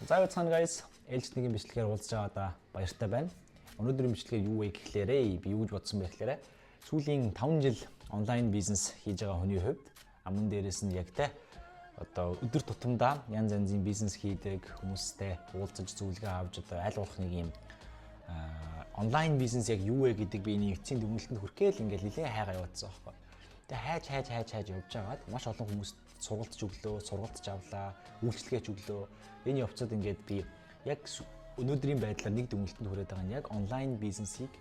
За байцгаана guys. Ээлжидний бичлэгээр уулзж байгаадаа баяртай байна. Өнөөдрийн бичлэгээр юу вэ гэхлээр би юу гэж бодсон бэ гэхлээр сүүлийн 5 жил онлайн бизнес хийж байгаа хүний хувьд аман дээрээс нь яг те одоо өдөр тутамдаа янз янзын бизнес хийдэг хүмүүстэй уулзаж зөвлөгөө авч одоо аль болох нэг юм онлайн бизнес яг юу вэ гэдэг би энэ эцсийн дүгнэлтэнд хүрэхгээл ингээл нэлээд хайгаа явуулсан байхгүй. Тэгээ хайж явж байгаад маш олон хүмүүс сургалтч өглөө, сургалтч авлаа, үйлчлэгээч өглөө. Энэ явцад ингээд би яг өнөөдрийн байдлаар нэг дүгнэлтэнд хүрээд байгаа нь яг онлайн бизнесийг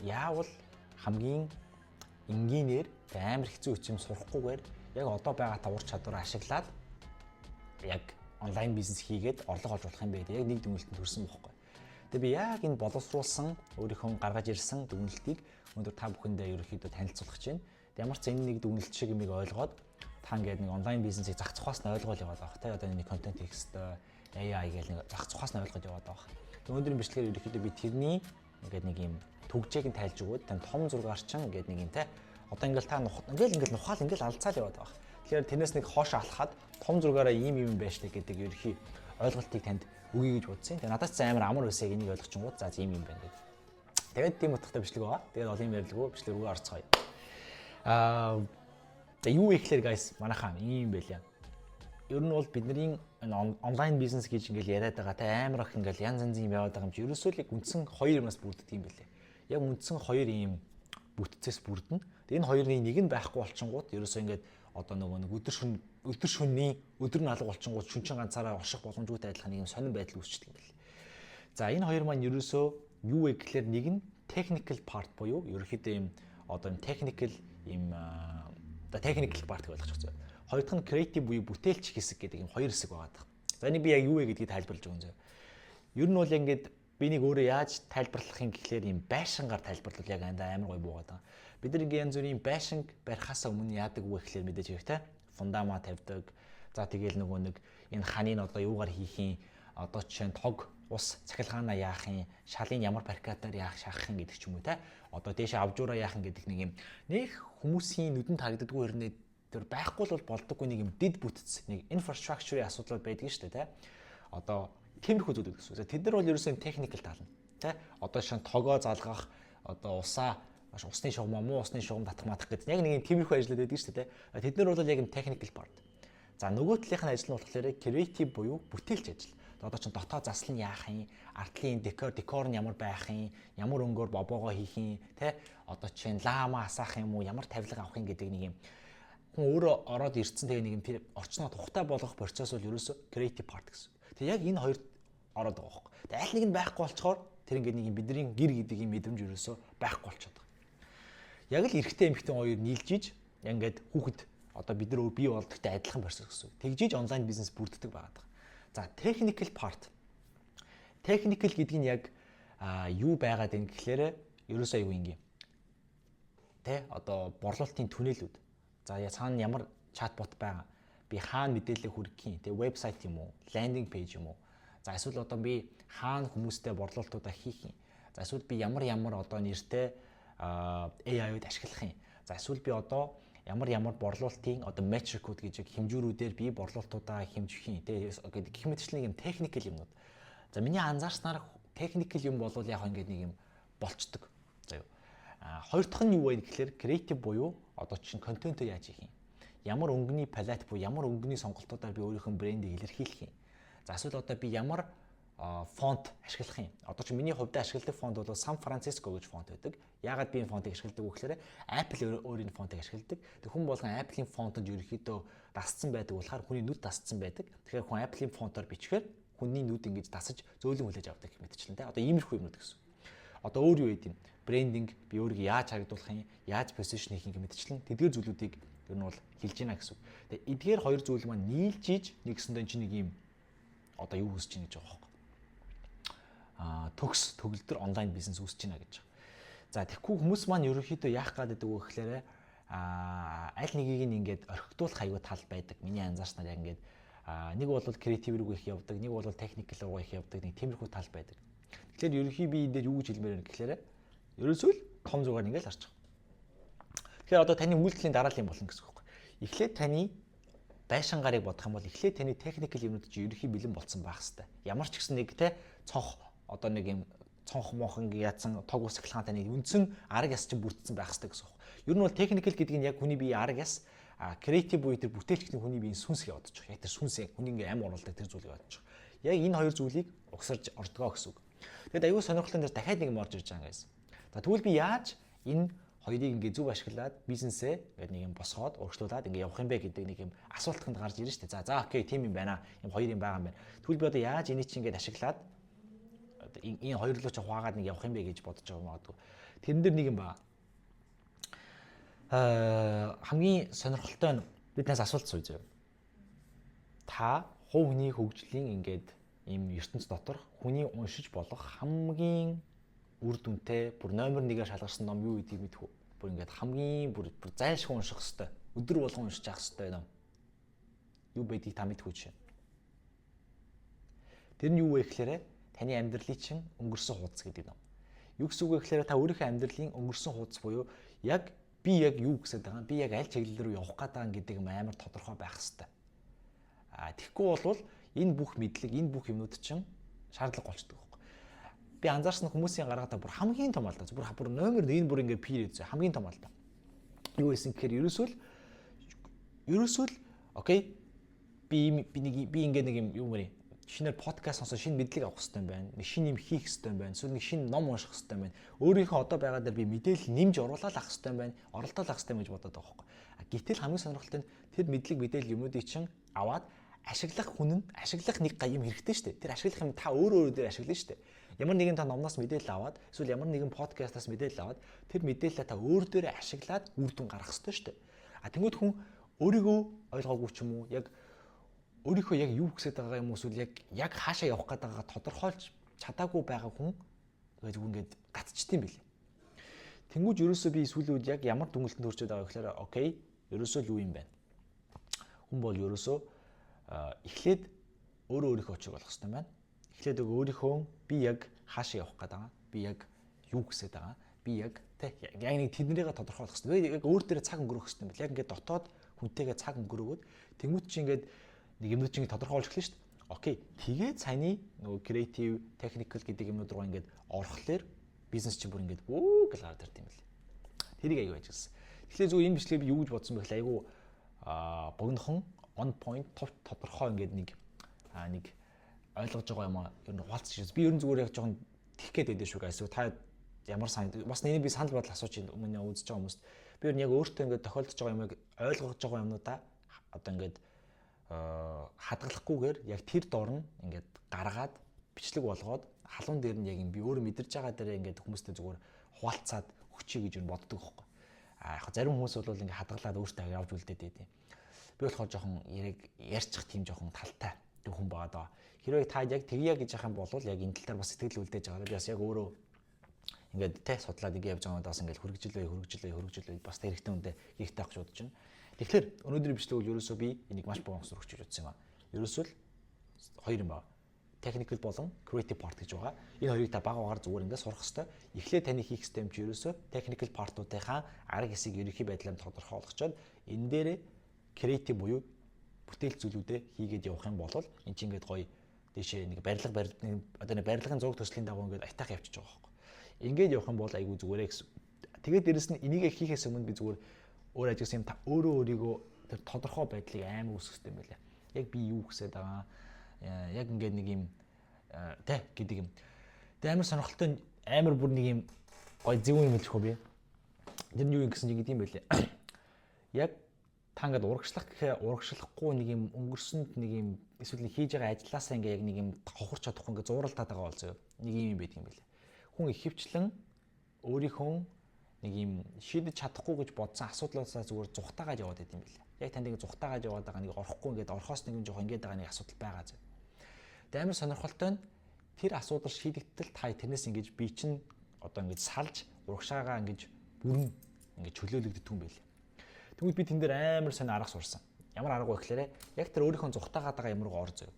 яавал хамгийн энгийнээр амар хэцүү юм сурахгүйгээр яг одоо байгаа тавар чадвараа ашиглаад яг онлайн бизнес хийгээд орлого олж болох юм бэ гэдэг яг нэг дүгнэлтэнд хүрсэн байхгүй. Тэгээ би яг энэ боловсруулсан өөрийнхөө гаргаж ирсэн дүгнэлтийг өнөөдөр та бүхэндээ ерөөхдөө танилцуулах гэж байна. Ямар ч энэ нэг дүгнэлт шиг юмыг ойлгоод та ингээд нэг онлайн бизнесийг зах зухаас нь ойлгоод яваад байгаа те одоо нэг контент хийх хэвээр AI гэх нэг зах зухаас нь ойлгоод яваад байгаа. Тэгээ өнөөдрийн бичлэгээр ерөөхдөө би тэрний ингээд нэг юм төгжээг нь тайлж өгөөд тань том зургаарчин ингээд нэг юм те одоо ингээд та ингээл нухаал ингээл алцаал яваад байгаа. Тэгэхээр тэрнээс нэг хоош алхаад том зургаараа ийм юм байна штэ гэдэг ерөөхдөө ойлголтыг танд өгье гэж бодсон. Тэгээ надаас амар амар байсаг энийг ойлгочингууд за ийм юм байна гэдэг. Тэгээд тийм утгатай бичлэг байгаа. Тэгээд олон юм ярилгүй бичлэг рүү орцгоё. Юу ихлээр guys манайхаа ийм байлаа. Ер нь бол бидний онлайн бизнес гэж ингээл яриад байгаа те амар их ингээл янз янзын юм яваад байгаа юм чи ерөөсөө л яг үндсэн хоёр юмнаас бүрддэг юм байлээ. Яг үндсэн хоёр юм бүтцээс бүрдэнэ. Тэгээ энэ хоёрын нэг нь байхгүй болчингууд ерөөсөө ингээд одоо нөгөө нэг өдөр шөнийн өдөр нь алга болчингууд шүнчин ганцаараа орших боломжтой адилхан нэг юм сонирн байдал үүсчихдэг юм байлээ. За энэ хоёр маань ерөөсөө юу вэ гэхлээр нэг нь technical part буюу ерөөхдөө юм одоо юм technical part гэж ойлгож байна. Хоёр дахь нь creative буюу бүтээлч хэсэг гэдэг юм хоёр хэсэг байгаа. За энийг би яг юу вэ гэдгийг тайлбарлаж өгөн зөө. Ер нь бол ингээд би нэг өөрөө яаж тайлбарлахын гэхлээр юм байшингаар тайлбарлал яг амар гоё буугаад байгаа. Бид нар ингээд янз бүрийн байшинг барихаас өмнө яадаг вэ гэхлээр мэдээж хэрэг те фундамент тавьдаг. За тэгэл нөгөө нэг энэ ханыг одоо юугаар хийх юм одоо жишээ нь тог ус цахилгаанаа яах юм шалын ямар паркатаар яах шахах юм гэдэг ч юм уу те одоо дээшээ авжуураа яах юм гэдэг нэг юм нэг хүмүүсийн нүдэнд харагддаггүй хэрнээ тэр байхгүй л болдоггүй нэг юм дэд бүтц нэг инфраструктурын асуудал байдаг шүү дээ те одоо тиймэрхүү зүйлүүд гэсэн. Тэд нар бол ерөөсөн техникэл тал нь те одоо шин тогоо залгах одоо усны шугам муу усны шугам татах матах гэдэг яг нэг юм тиймэрхүү ажил байдаг шүү дээ те тэд нар бол яг юм техникэл part. За нөгөө талынхын ажил нь болохоор creative буюу бүтээлч ажил. Одоо ч дотоод засал нь яах юм, артлын декор нь ямар байх юм, ямар өнгөөр бобоогоо хийх юм, тэ одоо чинь лаама асаах юм уу, ямар тавилга авах юм гэдэг нэг юм хүн өөрөө ороод ирцэн тэгээ нэг юм тэр орчноо тухтай болгох процесс бол ерөөсөө creative part гэсэн. Тэгээ яг энэ хоёр ороод байгаа байхгүй. Тэгээ аль нэг нь байхгүй болчоор тэр ингээд нэг юм бидний гэр гэдэг юм мэдрэмж ерөөсөө байхгүй болчиход байгаа. Яг л эрэгтэй эмэгтэй хоёр нийлжиж ингээд хүүхэд одоо бид нар бий болдогтой адилхан процесс гэсэн. Тэгжиж онлайн бизнес бүрддэг байгаа. За technical part. Technical гэдэг нь яг юу байгаад байна гэхлээр ерөөсөө юу юм. Тэ одоо борлуулалтын түнэлүүд. За цаана ямар чатбот байгаа. Би хаана мэдээлэл хүргэх юм. Тэ вебсайт юм уу, лендинг пэйж юм уу. За эсвэл одоо би хаана хүмүүстэй борлуулалтуудаа хийх юм. За эсвэл би ямар одоо нэртэй AI-д ашиглах юм. За эсвэл би одоо ямар борлуулалтын одоо метрикүүд гэж хэмжүүрүүдээр би борлуулалтуудаа хэмжих юм гэдэг гэх мэтчлэн юм техникэл юмнууд. За миний анзаарснаар техникэл юм болвол яг ингээд нэг юм болцдог. За юу. Хоёр дахь нь юу вэ гэхээр креатив буюу одоо чинь контентоо яаж хийх юм. Ямар өнгөний палет буюу ямар өнгөний сонголтуудаар би өөрийнхөө брендийг илэрхийлэх юм. За эсвэл одоо би ямар фонт ашиглах юм. Одоо чи миний хувьд ашигладаг фонт бол Сан Франциско гэж фонт байдаг. Яагаад би энэ фонтыг ашигладаг вэ гэхээр Apple өөрийн фонтыг ашигладаг. Тэг хүн болгон Apple-ийн фонтод ерөөхдөө дасцсан байдаг болохоор хүний нүд дасцсан байдаг. Тэгэхээр хүн Apple-ийн фонтоор бичгээр хүний нүд ингэж дасаж зөөлөн хүлээж авдаг гэх мэтчлэн тэ. Одоо иймэрхүү юмнууд гэсэн. Одоо өөр юу гэдэг юм. Брендинг би өөрийгөө яаж харагдуулах юм, яаж позишн хийх юм мэтчлэн тэдгээр зүйлүүдийг ер нь бол хэлж гинэ гэсэн. Тэгээ эдгээр хоёр зүйл маань нийлжиж нэгсэндээ чи нэг юм одоо юу хүсэж чинь гэж байгаа юм. Төгс төгөлдөр онлайн бизнес үүсэж байна гэж. За тэгэхгүй хүмүүс маань ерөөхдөө яах гээд байдаг вэ гэхээр аль нэгийг нь ингээд орхитуулах аюу тал байдаг. Миний анзаарснаар яг ингээд нэг бол креатив рүү их явдаг, нэг бол техникл руу их явдаг, нэг тиймэрхүү тал байдаг. Тэгэхээр ерөөхдөө би энэ дээр юу гэж хэлмээр байна гэхээр ерөөсөө л том зургаар ингээд харж байгаа. Тэгэхээр одоо таны үйлдэлийн дараалал юм болно гэсэн үг байна. Эхлээд таны байшингарыг бодох юм бол эхлээд таны техникэл юмнууд чи ерөнхий бэлэн болсон байх хэвээр. Ямар ч гэсэн нэг те цонх одоо нэг юм цонх монх ингээ яатсан тог ус эхлэхаан таны үндсэн арга яс чинь бүрдсэн байх хэвээр гэсэн үг. Ер нь бол техникэл гэдэг нь яг хүний бие арга яс, креатив буюу тэр бүтээлчний хүний биеийн сүнс яваад очих. Яг тэр сүнс яг хүний ингээ амь оруулдаг тэр зүйл яваад очих. Яг энэ хоёр зүйлийг угсарж ордгоо гэсэн үг. Тэгэд аюул сонирхолтой дээр дахиад нэг юм орж ирж байгаа юм гэсэн. За тэгвэл би яаж энэ хоёрыг ингээ зөв ашиглаад бизнесээ ингээд нэг юм босгоод өргөжлүүлээд ингээ явах юм бэ гэдэг нэг юм асуултанд гарч ирж штэ. За окей, тийм юм байна. Юм хоёр юм байгаа юм байна. Тэгвэл би одоо яаж энийг чи ингээд ашиглаад энэ хоёр руу ч хуваагаад нэг явах юм бэ гэж бодож байгаа магадгүй. Тэрэн дээр нэг юм ба. Хамгийн сонирхолтой нь биднээс асуулт сууж байгаа. Та хувь хүний хөгжлийн ингээд ийм ертөнц дотор хүний уншиж болох хамгийн үр дүнтэй бүр номер 1-ээр шалгарсан ном юу гэдгийг мэдэх үү? Бүр ингээд хамгийн бүр зайлшгүй унших хэвээр. Өдөр болгон уншиж явах хэвээр ном. Юу байдгийг та мэдэх үү жишээ. Тэр нь юу вэ гэхээр таны амьдралын чинь өнгөрсөн хуудас гэдэг ном. Юу гэсэн үг вэ гэхээр та өөрийнхөө амьдралын өнгөрсөн хуудас буюу яг би яг юу гэсэд байгаа юм, би яг аль чиглэл рүү явах гээд байгаа гэдэг юм амар тодорхой байх хэвээр. Тэгэхгүй бол энэ бүх мэдлэг, энэ бүх юмнууд чинь шаардлага болчдөг. Би анзаарсан хүмүүсийн гаргадаг бүр хамгийн том алдаа. Бүр номер 1 бүр ингээ пир үзээ. Хамгийн том алдаа. Юу гэсэн гэхээр ерөөсөө л окей. Би ингээ нэг юм мөрий. Шинээр подкаст сонсоо шинэ мэдлэг авах хэрэгтэй юм байна. Нэг шинэ юм хийх хэрэгтэй юм байна. Эсвэл нэг шинэ ном унших хэрэгтэй юм байна. Өөрийнхөө одоо байгаа дээр би мэдээлэл нэмж оруулаад авах хэрэгтэй юм байна. Оролдоод авах хэрэгтэй юм гэж бодоод байгаа байхгүй. Гэтэл хамгийн сонирхолтой нь тэр мэдлэг мэдээлэл юмнуудыг чинь аваад ашиглах хүн нь ашиглах нэг юм хэрэгтэй шүү дээ. Тэр ашиглах юм та өөрөө дээр ашиглана шүү дээ. Ямар нэгэн та номноос мэдээлэл аваад эсвэл ямар нэгэн подкастаас мэдээлэл аваад тэр мэдээлэлээ та өөр дээрээ ашиглаад үр дүн гаргах хэрэгтэй шүү дээ. Тэнгүүд хүн өөрийгөө ойлгоогүй ч юм уу яг өөрийнхөө яг юу хүсэж байгаа юм эсвэл яг хаашаа явах гээд байгаагаа тодорхойлж чадаагүй байгаа хүн ингээд гатчдсан билээ. Тэнгүүд ерөөсөө би сүүлийн үед яг ямар дүнэлтэнд хүрчээд байгаа гэхээр окей, ерөөсөө юу юм бэ? Хүн бол ерөөсөө эхлээд өөрийнхөө очиг болох хэрэгтэй байна. Эхлээд өөрийнхөө би яг хаашаа явах гээд байгаа, би яг юу хүсэж байгаа, би яг нэг тэднэрийгээ тодорхойлох хэрэгтэй. Яг өөр дээрээ цаг өнгөрөх хэрэгтэй юм байна. Яг ингээд дотоод хүнтэйгээ цаг өнгөрөөгөөд тэнгууд чи ингээд нэг юмнууд чинь тодорхойлж эхэлнэ шүү дээ. Окей. Тэгээд саяны нөгөө креатив, техникэл гэдэг юмнууд руу ингээд орохлоор бизнес чинь бүр ингээд гэл гараад ирд юм байна. Тэрийг аягүй ажигласан. Тэгэхээр зөв энэ бичлэгийг би юу гэж бодсон бэ гэхэл аягүй богинохон on point тодорхой ингээд нэг ойлгож байгаа юм аа ер нь хуваалцчих. Би ер нь зүгээр яг жоохон тих гээд байдсан шүү гэсэн. Та ямар сайн бас нэг би санал бодол асууж өмнө үзэж байгаа хүмүүст би ер нь яг өөртөө ингээд тохиолдож байгаа юмыг ойлгож байгаа юмнуудаа одоо ингээд хадгалахгүйгээр яг тэр дор нь ингээд гаргаад бичлэг болгоод халуун дээр нь яг би өөрөө мэдэрч байгаа дээр ингээд хүмүүстэй зүгээр хуваалцаад өгчий гэж ер нь боддог байхгүй. Яг зарим хүмүүс бол ингээд хадгалаад өөртөө явж үлдээд байдیں۔ Би болохоор жоохон ярьчих тийм жоохон талтай хүн байгаа даа. Хэрвээ та яг тэгье гэж яхах юм бол яг энэ тал дээр бас сэтгэл үлдээж байгаа. Би бас яг өөрөө ингээд те судлаад ингэ явж байгаа надаас ингээд хөргөжлөө бас хэрэгтэй үндэ хийхтэй ах гэж бодож байна. Тэгэхээр өнөөдрийн бичлэг бол ерөөсөө би энийг маш богино сурч үзсэн юм аа. Ерөөсөө л хоёр юм байна. Technical болон creative part гэж байгаа. Энэ хоёрыг та багаагаар зүгээр ингээд сурах хэрэгтэй. Эхлээд таны хийх хэрэгтэй юм чи ерөөсөө technical part-уудынхаа арга хэсгийг ерөнхий байдлаар тодорхойлгочоод энэ дээрээ creative буюу бүтээл зүйлүүдээ хийгээд явах юм бол эн чинь ингээд гоё дэшээ нэг барилгын зураг төслийн дагуу ингээд айтах явчихж байгаа байхгүй. Ингээд явах юм бол айгүй зүгээрээ гэсэн. Тэгээд дээрэс нь энийг хийхээс өмнө би зүгээр өөр ажигсан юм та өөрийгөө тэр тодорхой байдлыг амар үүсгэх хэрэгтэй юм байлаа. Яг би юу хүсэж байгаа яг ингээд нэг юм гэдэг юм. Тэгээ амар сонирхолтой амар бүр нэг юм гоё зөв юм хэлэх үү би. Тэр нь юу юм гэсэн чинь гэдэг юм байлаа. Яг та ингээд урагшлахгүй нэг юм өнгөрсөнд нэг юм эсвэл хийж байгаа ажилласаа ингээд яг нэг юм хохорч чадахгүй ингээд зууралтаад байгаа бол зөө нэг юм байдаг юм байлаа. Хүн ихэвчлэн өөрийнхөө нэг юм шийдэж чадахгүй гэж бодсон асуудлаасаа зүгээр зүхтаагаад яваад байт юм билээ. Яг танд ингэ зүхтаагаад яваад байгаа нэг орохгүй ингээд орхоос нэг юм жоох ингээд байгаа нэг асуудал байгаа зэ. Тэгээ амар сонирхолтой нь тэр асуудал шийдэгдэл та тэрнээс ингэж би чинь одоо ингэж салж урагшаагаа ингэж бүрэн ингэж чөлөөлөгддөг юм билээ. Тэгвэл би тэн дээр амар сонир арга сурсан. Ямар арга вэ гэхээр яг тэр өөрийнхөө зүхтаагаад байгаа юмруу ор зөө.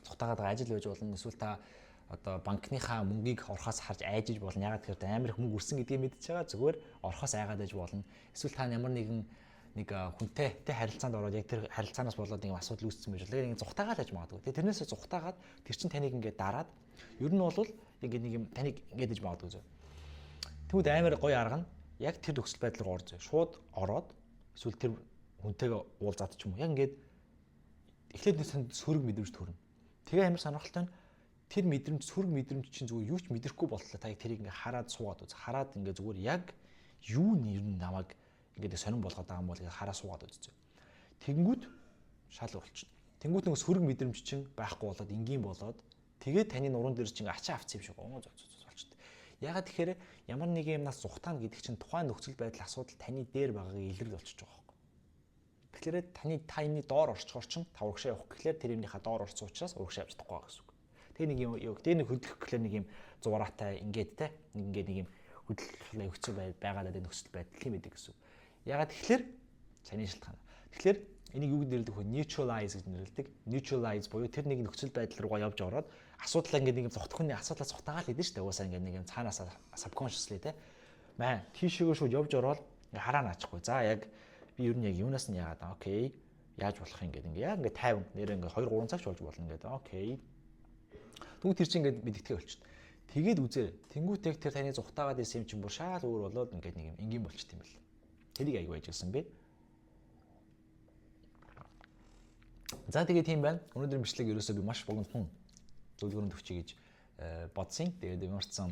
Зүхтаагаад байгаа ажил байж болно эсвэл та одоо банкныхаа мөнгийг орхоос харж айжиж болно. Ягаад гэхээр амар их мөнгө өрсөн гэдгийг мэдчихэж байгаа. Зүгээр орхоос айгаад байж болно. Эсвэл та ямар нэгэн нэг хүнтэй харилцаанд ороод яг тэр харилцаанаас болоод нэг асуудал үүссэн байж байгаа. Нэг зүхтаагаад байж магадгүй. Тэгээ тэрнээсээ зүхтаагаад тэр чин таныг ингээд дараад ер нь бол ингээд нэг юм таныг ингээд иж магадгүй зөө. Тэгвэл амар гоё арга нь яг тэр нөхцөл байдал руу орж шууд ороод эсвэл тэр хүнтэйгээ уулзаад ч юм уу. Яг ингээд эхлээд сөрөг мэдрэмж төрнө. Тэгээ амар сонирхолтой нь тэр мэдрэмж сөрөг мэдрэмж чинь зүгээр юу ч мэдрэхгүй болтлоо. Та яг тэрийг ингээд хараад суугаад үз. Хараад ингээд зүгээр яг юу нэр нь намайг ингээд сонирн болгоод байгаа юм бол ингээд хараа суугаад үзье. Тэнгүүд шал уралчна. Тэнгүүд нэг сөрөг мэдрэмж чинь байхгүй болоод энгийн болоод тэгээд таны нуруунд дээр чинь ачаа авцсан юм шиг болчихсон. Ягаад тэгэхээр ямар нэг юмнаас зүхтаана гэдэг чинь тухайн нөхцөл байдал асуудал таны дээр байгаагийн илрэл болчихж байгаа байхгүй. Тэгэхээр таны доор орчхоор чинь та урагшаа явах гэхлээр тэр юмныхаа доор орсон учраас урагшаа явж чадахгүй байгаа гэсэн үг. Тэгээ нэг юм дээр нэг хөдлөх гэхлээр нэг юм зураатай ингээд те нэг юм хөдлөлөө өгцөө байгаад байгаа нөхцөл байдал юм байдаг гэсэн үг. Ягаад тэгэхээр цааны шалтгаан. Тэгэхээр энийг юу гэж нэрлэдэг вэ? Neutralize гэж нэрлэдэг. Neutralize буюу тэр нэг нөхцөл байдал руугаа явж ороод асуудлаа ингээд нэг юм зогтохны асуудлаа цухтаагаал идэв шүү дээ. Уусаа ингээд нэг юм цаанаасаа subconsciously те. Маа тийшээгээ шууд явж ороод ингээд хараа наачихгүй. За яг би ер нь яг юунаас нь яагаад окей. Яаж болох юм ингээд яг ингээд 50 нэрээ ингээд 2 3 цаг болж болно ингээд окей. Тэгвэл тэр чинь ингээд мэдгэтгэе болчихно. Тэгээд үзээ. Тэнгүүтэйг тэр таны зүхтаагаад исэн юм чинь бүр шаал өөр болоод ингээд нэг юм энгийн болчихт юм бэл. Тэрийг аяг байж гисэн бэ. За тэгээд тийм байна. Өнөөдөр бичлэг ерөөсөө би маш богинохон зөвлөгөөнд өгчий гэж бодсон. Тэгээд ямарчсан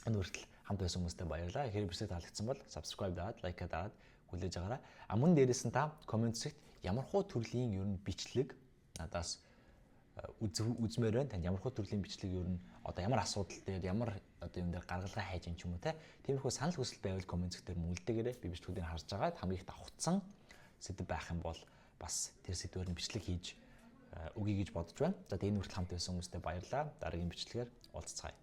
энэ хүртэл хамт байсан хүмүүстээ баярлалаа. Тэгэхээр бичлэг таалагдсан бол subscribe дагаад, лайк дагаад хүлээж аваарай. Мөн дээрээс нь та комент сект ямар хуу төрлийн ер нь бичлэг надаас үзмээр байна. Танд ямар хуу төрлийн бичлэг ер нь одоо ямар асуудал дээр ямар одоо юм дээр гаргалгаа хайж ин ч юм уу те. Тиймэрхүү санал хүсэл байвал комент сектээр мүүлдээгээрэй. Би бичлэгүүдийг харж байгаа хамгийн их давхцсан сэдв байх юм бол бас тэр сэдвээр нь бичлэг хийж өгье гэж бодож байна. За тэгээд энэ хүртэл хамт байсан хүмүүстээ баярлалаа. Дараагийн бичлэгээр уулзцгаая.